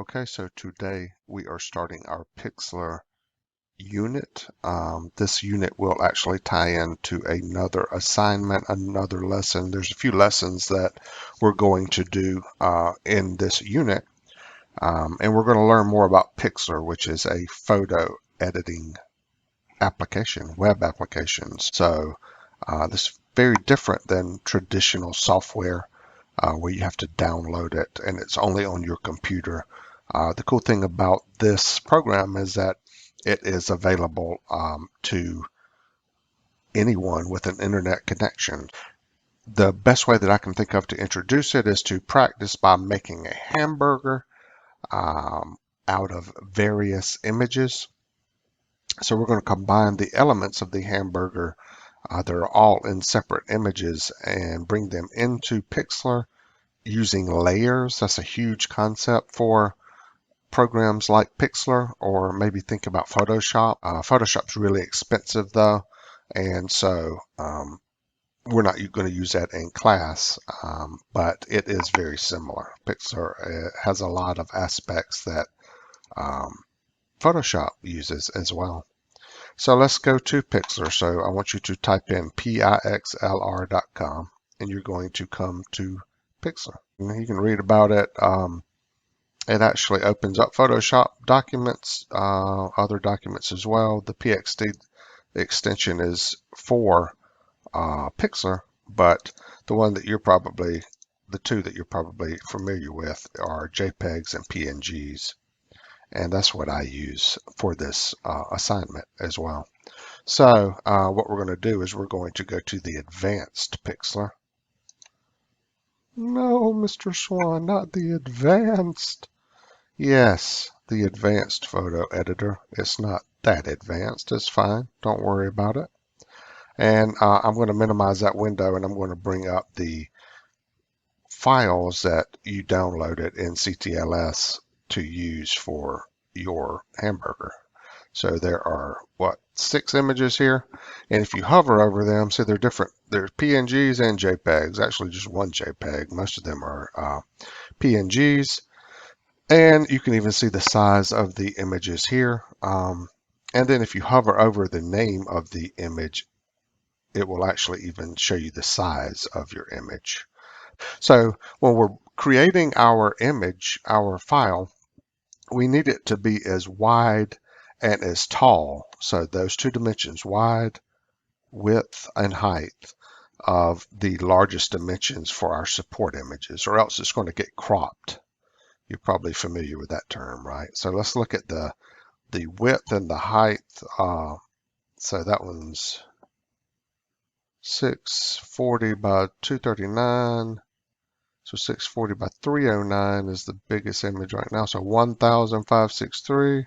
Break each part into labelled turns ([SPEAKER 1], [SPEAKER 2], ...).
[SPEAKER 1] Okay, so today we are starting our PIXLR unit. This unit will actually tie into another assignment, another lesson. There's a few lessons that we're going to do in this unit, and we're going to learn more about PIXLR, which is a photo editing application, web applications. So this is very different than traditional software where you have to download it and it's only on your computer. The cool thing about this program is that it is available to anyone with an internet connection. The best way that I can think of to introduce it is to practice by making a hamburger out of various images. So we're going to combine the elements of the hamburger that are all in separate images and bring them into PIXLR using layers. That's a huge concept for programs like PIXLR, or maybe think about Photoshop. Photoshop's really expensive though, and so we're not going to use that in class, but it is very similar. PIXLR has a lot of aspects that Photoshop uses as well. So let's go to PIXLR. So I want you to type in PIXLR.com and you're going to come to PIXLR. And you can read about it. It actually opens up Photoshop documents, other documents as well. The PXD extension is for PIXLR, but the two that you're probably familiar with are JPEGs and PNGs. And that's what I use for this assignment as well. So what we're going to do is we're going to go to the advanced PIXLR. No, Mr. Swan, not the advanced. Yes, the advanced photo editor. It's not that advanced. It's fine. Don't worry about it. And I'm going to minimize that window and I'm going to bring up the files that you downloaded in CTLS to use for your hamburger. So there are, 6 images here? And if you hover over them, see they're different. There's PNGs and JPEGs, actually just one JPEG. Most of them are PNGs. And you can even see the size of the images here. And then if you hover over the name of the image, it will actually even show you the size of your image. So when we're creating our image, our file, we need it to be as wide and as tall. So those two dimensions, wide, width, and height, of the largest dimensions for our support images, or else it's going to get cropped. You're probably familiar with that term, right? So let's look at the width and the height. So that one's 640 by 239. So 640 by 309 is the biggest image right now. So 1,563.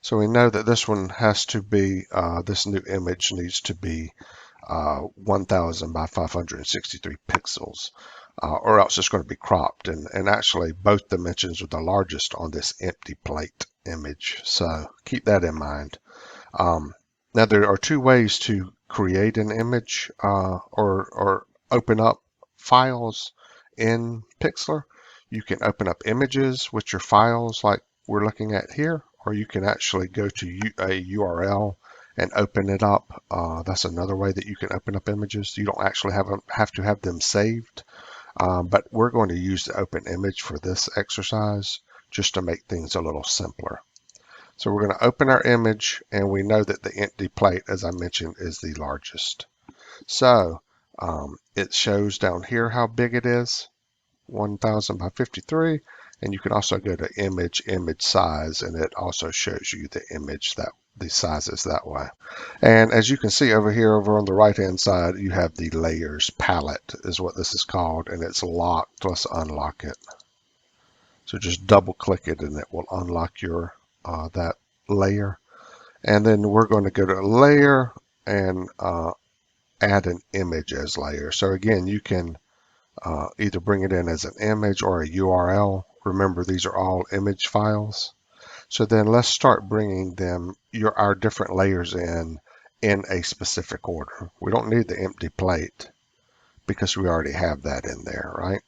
[SPEAKER 1] So we know that this one has to be, this new image needs to be 1,000 by 563 pixels, or else it's going to be cropped. And actually, both dimensions are the largest on this empty plate image. So keep that in mind. Now, there are two ways to create an image or open up files in PIXLR. You can open up images, which are files like we're looking at here, or you can actually go to a URL and open it up. That's another way that you can open up images. You don't actually have to have them saved, but we're going to use the open image for this exercise just to make things a little simpler. So we're going to open our image, and we know that the empty plate, as I mentioned, is the largest. So it shows down here how big it is, 1,000 by 53. And you can also go to image size, and it also shows you the image, that the sizes that way. And as you can see over here, over on the right hand side, you have the layers palette is what this is called, and it's locked. Let's unlock it. So just double click it and it will unlock your that layer. And then we're going to go to layer and add an image as layer. So again, you can either bring it in as an image or a URL. Remember, these are all image files. So then let's start bringing our different layers in in a specific order. We don't need the empty plate because we already have that in there, right?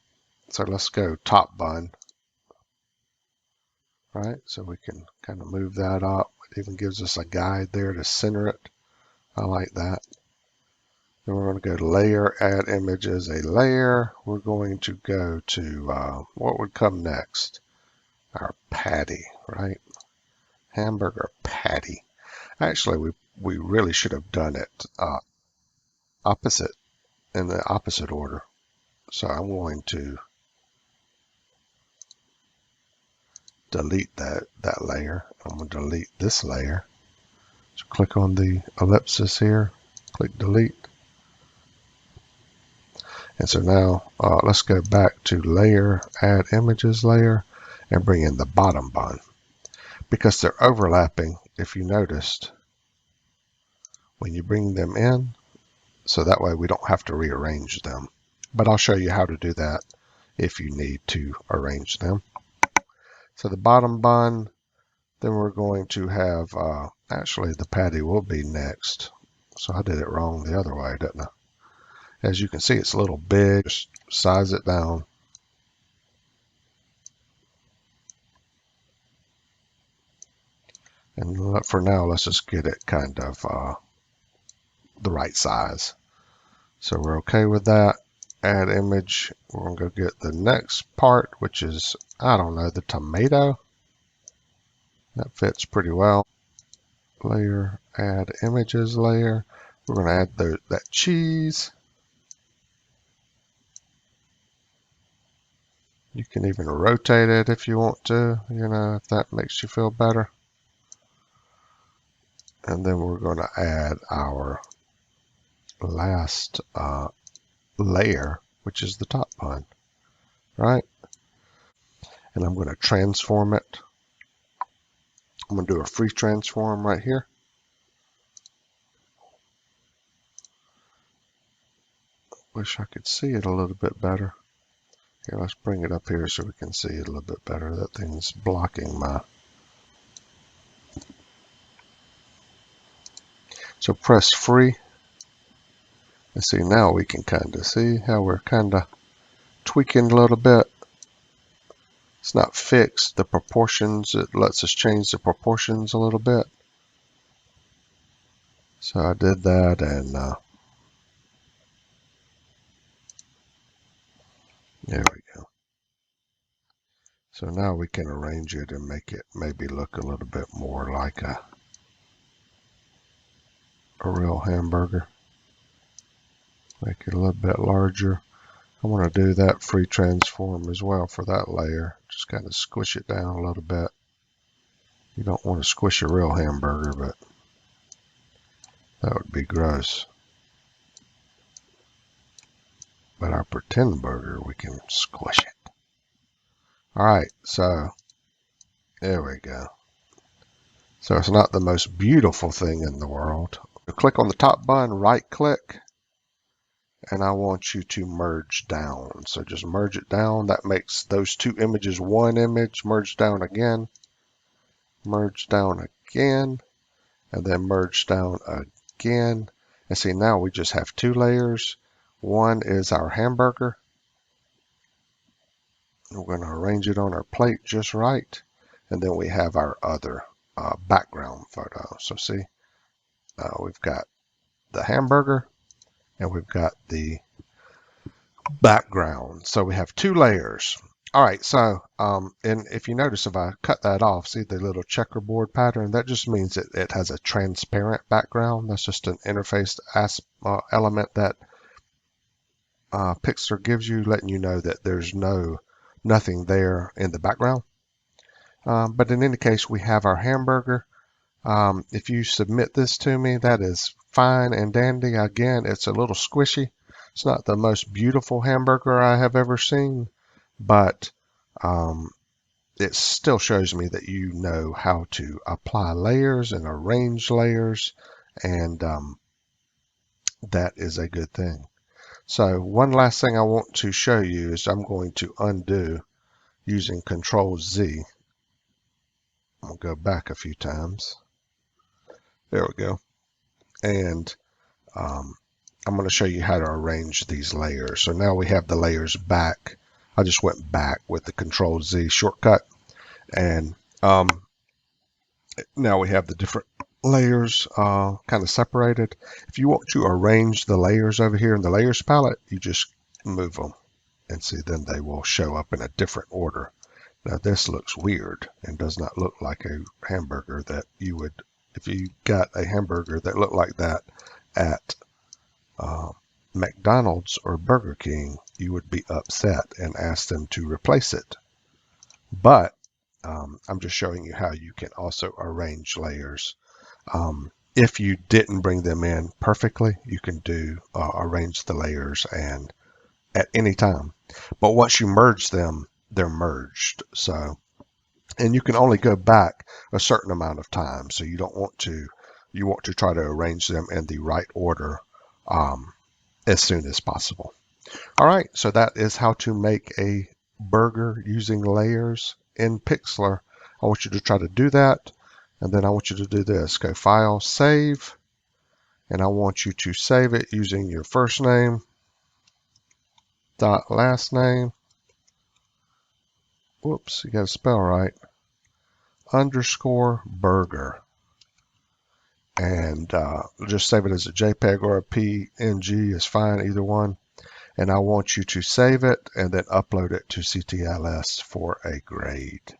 [SPEAKER 1] So let's go top bun, right? So we can kind of move that up. It even gives us a guide there to center it. I like that. Then we're going to go to layer, add image as a layer. We're going to go to what would come next? Our patty, right? Hamburger patty. Actually, we really should have done it opposite, in the opposite order. So I'm going to delete that layer. I'm going to delete this layer. So click on the ellipsis here, click delete. And so now let's go back to layer, add images layer, and bring in the bottom bun. Because they're overlapping, if you noticed, when you bring them in, so that way we don't have to rearrange them. But I'll show you how to do that if you need to arrange them. So the bottom bun, then we're going to have, actually the patty will be next. So I did it wrong the other way, didn't I? As you can see, it's a little big. Just size it down. And for now, let's just get it kind of the right size. So we're okay with that. Add image. We're going to go get the next part, which is, I don't know, the tomato. That fits pretty well. Layer, add images layer. We're going to add that cheese. You can even rotate it if you want to, if that makes you feel better. And then we're going to add our last layer, which is the top bun, right? And I'm going to transform it. I'm going to do a free transform right here. Wish I could see it a little bit better. Here, let's bring it up here so we can see it a little bit better. That thing's blocking my... So press free. And see, now we can kind of see how we're kind of tweaking a little bit. It's not fixed. The proportions, it lets us change the proportions a little bit. So I did that, and there we go. So now we can arrange it and make it maybe look a little bit more like a real hamburger. Make it a little bit larger. I want to do that free transform as well for that layer. Just kind of squish it down a little bit. You don't want to squish a real hamburger, but that would be gross. But our pretend burger, we can squish it. All right, so there we go. So it's not the most beautiful thing in the world. Click on the top bun, right click, and I want you to merge down. So just merge it down. That makes those two images one image. Merge down again, merge down again, and then merge down again. And see, now we just have two layers. One is our hamburger. We're going to arrange it on our plate just right. And then we have our other background photo. So see, we've got the hamburger and we've got the background. So we have two layers. All right, so and if you notice, if I cut that off, see the little checkerboard pattern? That just means it has a transparent background. That's just an interface element that PIXLR gives you, letting you know that there's nothing there in the background. But in any case, we have our hamburger. If you submit this to me, that is fine and dandy. Again, it's a little squishy. It's not the most beautiful hamburger I have ever seen, but it still shows me that you know how to apply layers and arrange layers, and that is a good thing. So one last thing I want to show you is I'm going to undo using Control Z. I'm going to go back a few times. There we go. and I'm going to show you how to arrange these layers. So now we have the layers back. I just went back with the Control Z shortcut, and now we have the different layers kind of separated. If you want to arrange the layers over here in the layers palette, you just move them, and see, then they will show up in a different order. Now this looks weird and does not look like a hamburger that you would, if you got a hamburger that looked like that at McDonald's or Burger King, you would be upset and ask them to replace it. But I'm just showing you how you can also arrange layers. If you didn't bring them in perfectly, you can do arrange the layers and at any time. But once you merge them, they're merged. So, and you can only go back a certain amount of time. So you don't want to, you want to try to arrange them in the right order as soon as possible. All right, so that is how to make a burger using layers in PIXLR. I want you to try to do that, and then I want you to do this. Go File, Save, and I want you to save it using your first name dot last name. Whoops, you got to spell right. Underscore burger. And just save it as a JPEG or a PNG is fine, either one. And I want you to save it and then upload it to CTLS for a grade.